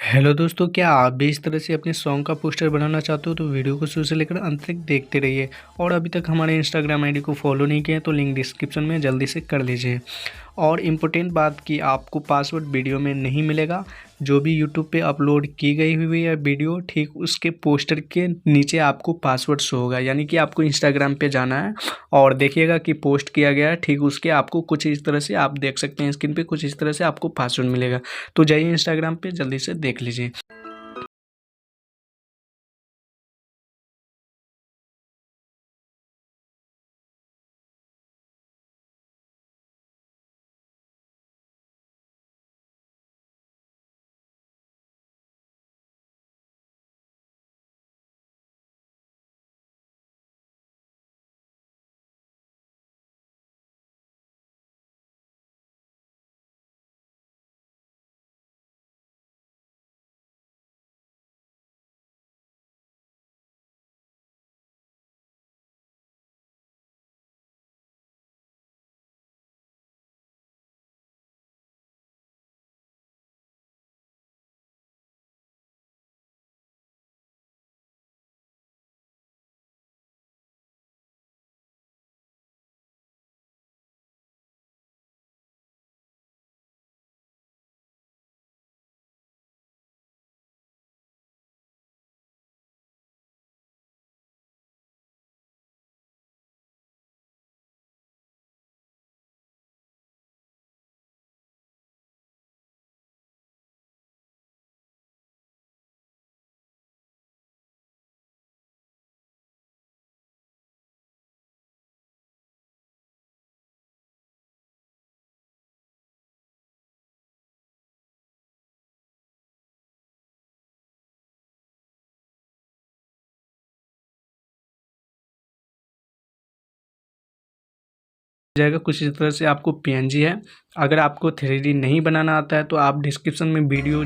Hello दोस्तों, क्या आप भी इस तरह से अपने सॉन्ग का पोस्टर बनाना चाहते हो तो वीडियो को शुरू से लेकर अंत तक देखते रहिए। और अभी तक हमारे इंस्टाग्राम आईडी को फॉलो नहीं किया तो लिंक डिस्क्रिप्शन में जल्दी से कर लीजिए। और इम्पोर्टेंट बात कि आपको पासवर्ड वीडियो में नहीं मिलेगा। जो भी यूट्यूब पे अपलोड की गई हुई है वीडियो, ठीक उसके पोस्टर के नीचे आपको पासवर्ड शो होगा। यानी कि आपको इंस्टाग्राम पे जाना है और देखिएगा कि पोस्ट किया गया है, ठीक उसके आपको कुछ इस तरह से आप देख सकते हैं स्क्रीन पे, कुछ इस तरह से आपको पासवर्ड मिलेगा। तो जाइए इंस्टाग्राम पे जल्दी से देख लीजिए। जाएगा कुछ इस तरह से आपको पीएनजी है। अगर आपको 3D नहीं बनाना आता है तो आप डिस्क्रिप्शन में वीडियो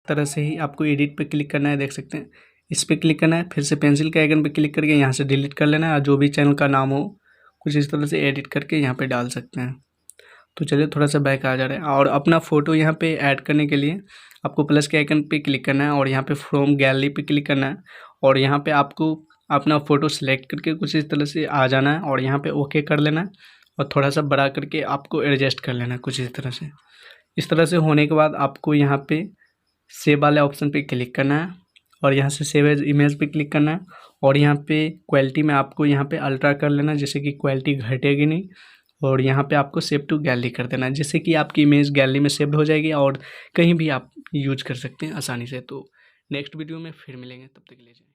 तरह से ही आपको एडिट पे क्लिक करना है, देख सकते हैं इस पे क्लिक करना है। फिर से पेंसिल के आइकन पे क्लिक करके यहाँ से डिलीट कर लेना है और जो भी चैनल का नाम हो कुछ इस तरह से एडिट करके यहाँ पे डाल सकते हैं। तो चलिए थोड़ा सा बैक आ जा रहे हैं और अपना फ़ोटो यहाँ पे ऐड करने के लिए आपको प्लस के आइकन पे क्लिक करना है और यहाँ पे फ्रॉम गैलरी पे क्लिक करना है और यहाँ पे आपको अपना फ़ोटो सेलेक्ट करके कुछ इस तरह से आ जाना है और यहाँ पे ओके कर लेना है और थोड़ा सा बड़ा करके आपको एडजस्ट कर लेना है कुछ इस तरह से। इस तरह से होने के बाद आपको यहाँ पे सेव वाले ऑप्शन पे क्लिक करना है और यहाँ से सेव एज इमेज पे क्लिक करना है और यहाँ पे क्वालिटी में आपको यहाँ पे अल्ट्रा कर लेना है जिससे कि क्वालिटी घटेगी नहीं। और यहाँ पे आपको सेव टू गैलरी कर देना है जिससे कि आपकी इमेज गैलरी में सेव हो जाएगी और कहीं भी आप यूज कर सकते हैं आसानी से। तो नेक्स्ट वीडियो में फिर मिलेंगे, तब तक के लिए।